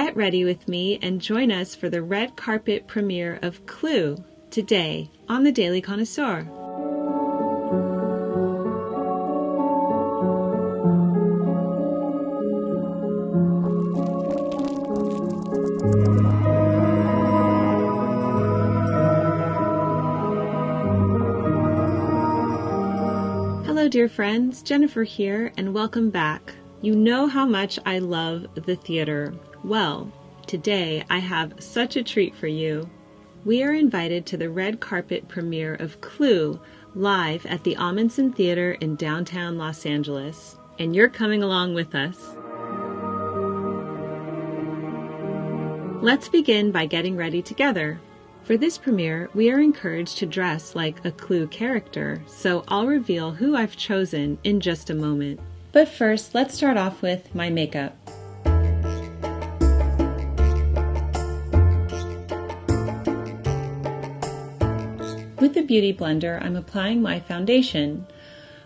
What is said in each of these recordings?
Get ready with me and join us for the red carpet premiere of Clue today on the Daily Connoisseur. Hello dear friends, Jennifer here and welcome back. You know how much I love the theater. Well, today I have such a treat for you. We are invited to the red carpet premiere of Clue live at the Amundsen Theater in downtown Los Angeles, and you're coming along with us. Let's begin by getting ready together. For this premiere, we are encouraged to dress like a Clue character, so I'll reveal who I've chosen in just a moment. But first, let's start off with my makeup. With the Beauty Blender, I'm applying my foundation.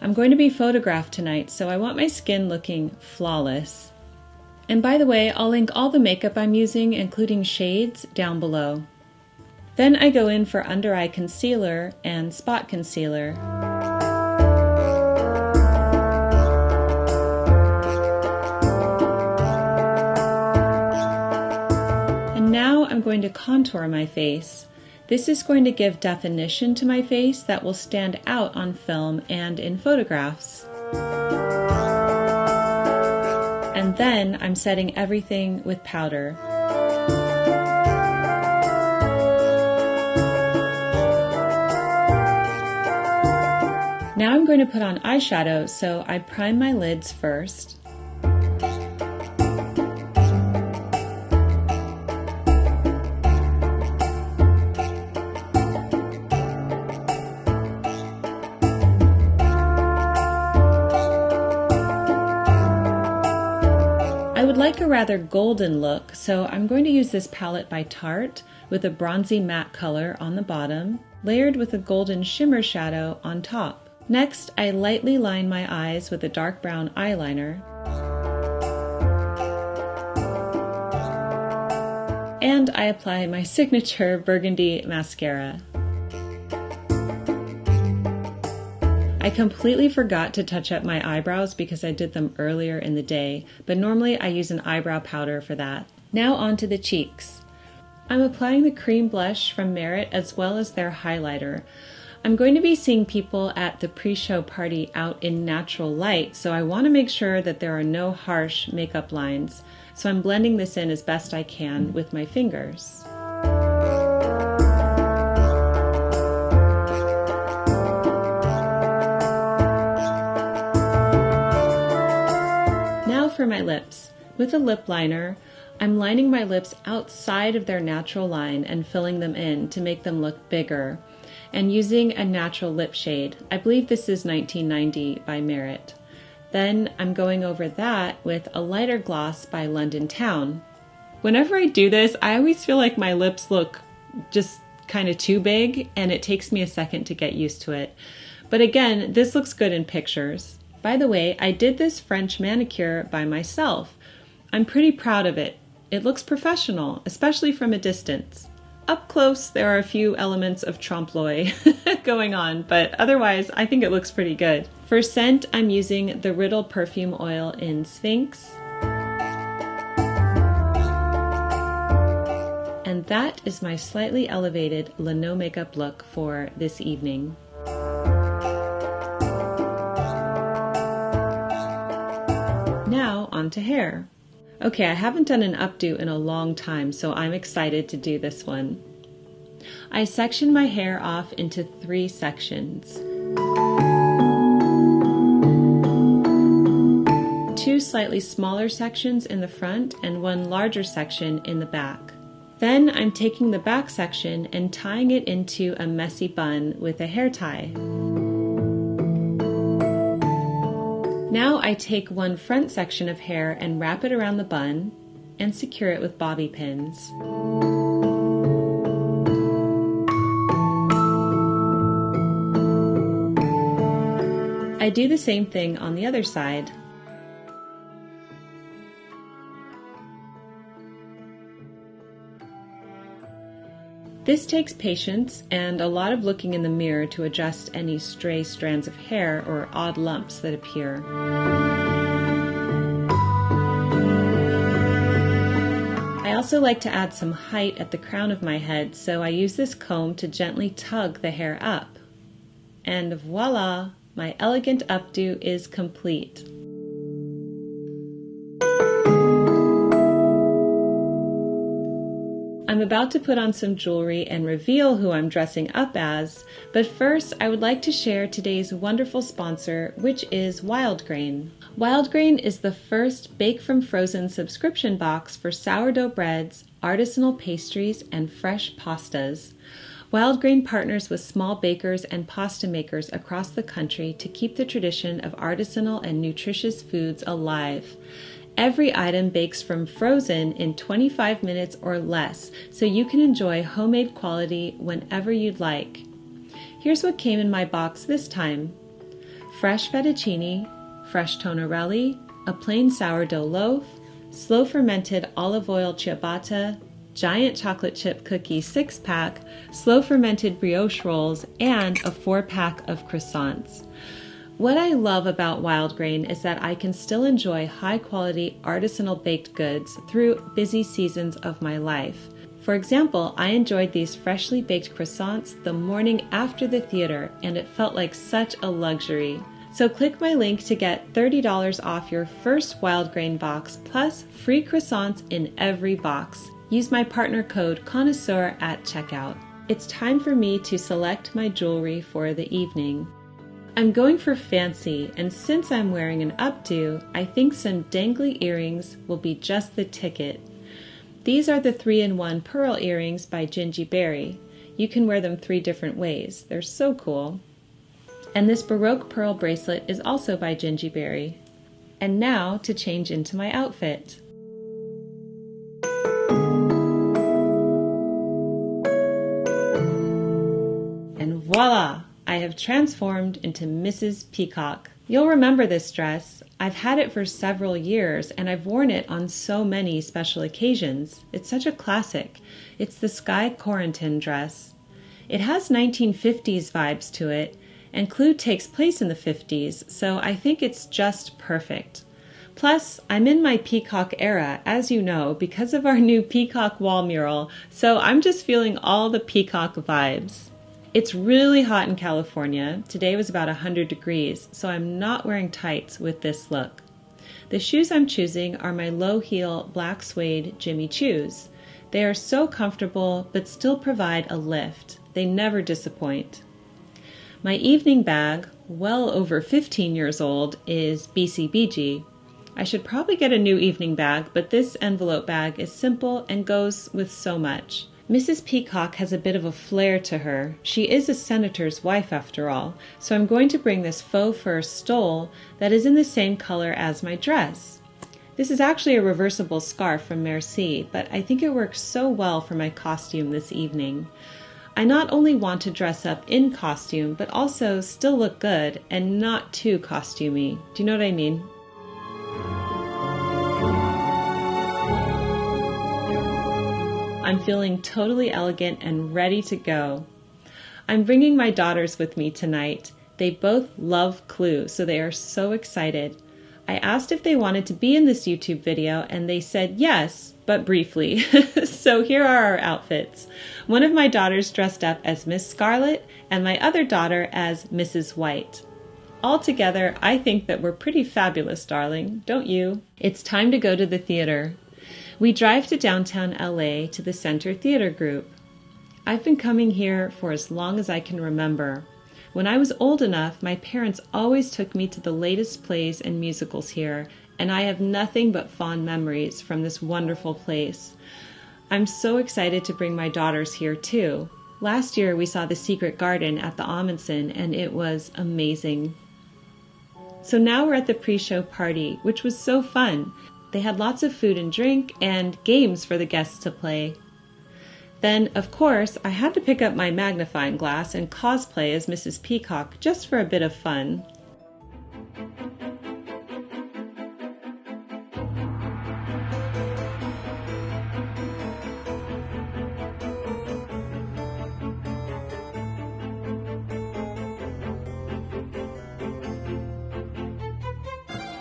I'm going to be photographed tonight, so I want my skin looking flawless. And by the way, I'll link all the makeup I'm using, including shades, down below. Then I go in for under eye concealer and spot concealer. And now I'm going to contour my face. This is going to give definition to my face that will stand out on film and in photographs. And then I'm setting everything with powder. Now I'm going to put on eyeshadow, so I prime my lids first. I would like a rather golden look, so I'm going to use this palette by Tarte with a bronzy matte color on the bottom, layered with a golden shimmer shadow on top. Next, I lightly line my eyes with a dark brown eyeliner. And I apply my signature burgundy mascara. I completely forgot to touch up my eyebrows because I did them earlier in the day, but normally I use an eyebrow powder for that. Now onto the cheeks. I'm applying the cream blush from Merit as well as their highlighter. I'm going to be seeing people at the pre-show party out in natural light, so I want to make sure that there are no harsh makeup lines. So I'm blending this in as best I can with my fingers. Now for my lips. With a lip liner, I'm lining my lips outside of their natural line and filling them in to make them look bigger, and using a natural lip shade. I believe this is 1990 by Merit. Then I'm going over that with a lighter gloss by London Town. Whenever I do this, I always feel like my lips look just kind of too big, and it takes me a second to get used to it. But again, this looks good in pictures. By the way, I did this French manicure by myself. I'm pretty proud of it. It looks professional, especially from a distance. Up close, there are a few elements of trompe-l'oeil going on, but otherwise, I think it looks pretty good. For scent, I'm using the Riddle perfume oil in Sphinx. And that is my slightly elevated Le No makeup look for this evening. Now, on to hair. Okay, I haven't done an updo in a long time, so I'm excited to do this one. I section my hair off into 3 sections. 2 slightly smaller sections in the front and 1 larger section in the back. Then I'm taking the back section and tying it into a messy bun with a hair tie. Now I take 1 front section of hair and wrap it around the bun and secure it with bobby pins. I do the same thing on the other side. This takes patience and a lot of looking in the mirror to adjust any stray strands of hair or odd lumps that appear. I also like to add some height at the crown of my head, so I use this comb to gently tug the hair up. And voila! My elegant updo is complete. I'm about to put on some jewelry and reveal who I'm dressing up as, but first I would like to share today's wonderful sponsor, which is Wildgrain. Wildgrain is the first Bake from Frozen subscription box for sourdough breads, artisanal pastries, and fresh pastas. Wildgrain partners with small bakers and pasta makers across the country to keep the tradition of artisanal and nutritious foods alive. Every item bakes from frozen in 25 minutes or less, so you can enjoy homemade quality whenever you'd like. Here's what came in my box this time: fresh fettuccine, fresh tonarelli, a plain sourdough loaf, slow fermented olive oil ciabatta, giant chocolate chip cookie 6-pack, slow fermented brioche rolls, and a 4-pack of croissants. What I love about Wildgrain is that I can still enjoy high-quality artisanal baked goods through busy seasons of my life. For example, I enjoyed these freshly baked croissants the morning after the theater, and it felt like such a luxury. So click my link to get $30 off your first Wildgrain box, plus free croissants in every box. Use my partner code Connoisseur at checkout. It's time for me to select my jewelry for the evening. I'm going for fancy, and since I'm wearing an updo, I think some dangly earrings will be just the ticket. These are the 3-in-1 pearl earrings by Gingy Berry. You can wear them 3 different ways. They're so cool. And this Baroque pearl bracelet is also by Gingy Berry. And now to change into my outfit. And voila! I have transformed into Mrs. Peacock. You'll remember this dress. I've had it for several years and I've worn it on so many special occasions. It's such a classic. It's the Sky Corentin dress. It has 1950s vibes to it, and Clue takes place in the 50s, so I think it's just perfect. Plus, I'm in my peacock era, as you know, because of our new peacock wall mural, so I'm just feeling all the peacock vibes. It's really hot in California. Today was about 100 degrees, so I'm not wearing tights with this look. The shoes I'm choosing are my low-heel black suede Jimmy Choos. They are so comfortable, but still provide a lift. They never disappoint. My evening bag, well over 15 years old, is BCBG. I should probably get a new evening bag, but this envelope bag is simple and goes with so much. Mrs. Peacock has a bit of a flair to her. She is a senator's wife after all, so I'm going to bring this faux fur stole that is in the same color as my dress. This is actually a reversible scarf from Merci, but I think it works so well for my costume this evening. I not only want to dress up in costume, but also still look good and not too costumey. Do you know what I mean? I'm feeling totally elegant and ready to go. I'm bringing my daughters with me tonight. They both love Clue, so they are so excited. I asked if they wanted to be in this YouTube video, and they said yes, but briefly. So here are our outfits. One of my daughters dressed up as Miss Scarlet, and my other daughter as Mrs. White. Altogether, I think that we're pretty fabulous, darling, don't you? It's time to go to the theater. We drive to downtown LA to the Center Theater Group. I've been coming here for as long as I can remember. When I was old enough, my parents always took me to the latest plays and musicals here, and I have nothing but fond memories from this wonderful place. I'm so excited to bring my daughters here too. Last year we saw The Secret Garden at the Amundsen, and it was amazing. So now we're at the pre-show party, which was so fun. They had lots of food and drink and games for the guests to play. Then, of course, I had to pick up my magnifying glass and cosplay as Mrs. Peacock just for a bit of fun.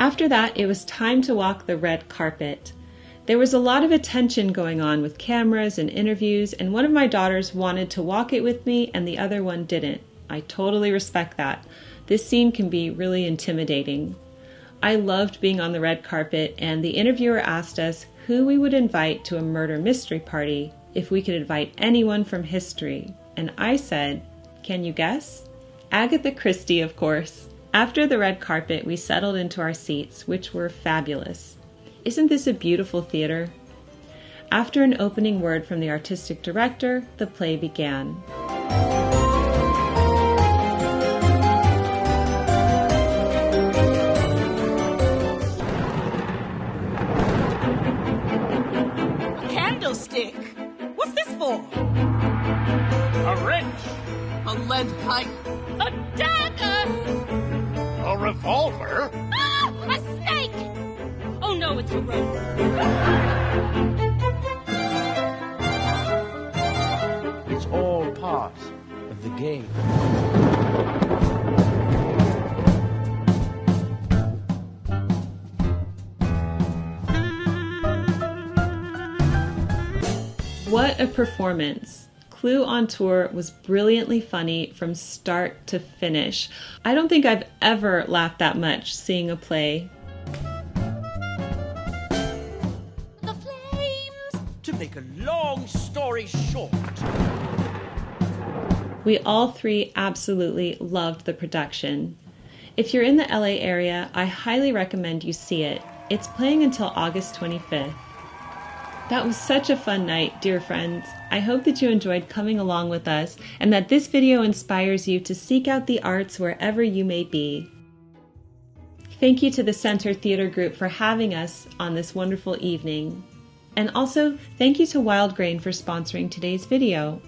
After that, it was time to walk the red carpet. There was a lot of attention going on with cameras and interviews, and one of my daughters wanted to walk it with me and the other one didn't. I totally respect that. This scene can be really intimidating. I loved being on the red carpet, and the interviewer asked us who we would invite to a murder mystery party if we could invite anyone from history. And I said, can you guess? Agatha Christie, of course. After the red carpet, we settled into our seats, which were fabulous. Isn't this a beautiful theater? After an opening word from the artistic director, the play began. A candlestick? What's this for? A wrench. A lead pipe? A dagger? A revolver. Ah! A snake! Oh no, it's a rope. It's all part of the game. What a performance! Clue on Tour was brilliantly funny from start to finish. I don't think I've ever laughed that much seeing a play. The flames! To make a long story short. We all three absolutely loved the production. If you're in the LA area, I highly recommend you see it. It's playing until August 25th. That was such a fun night, dear friends. I hope that you enjoyed coming along with us and that this video inspires you to seek out the arts wherever you may be. Thank you to the Center Theater Group for having us on this wonderful evening. And also, thank you to Wildgrain for sponsoring today's video.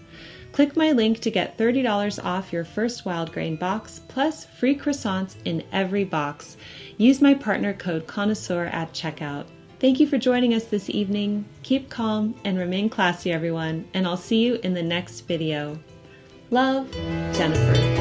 Click my link to get $30 off your first Wildgrain box, plus free croissants in every box. Use my partner code Connoisseur at checkout. Thank you for joining us this evening. Keep calm and remain classy, everyone, and I'll see you in the next video. Love, Jennifer.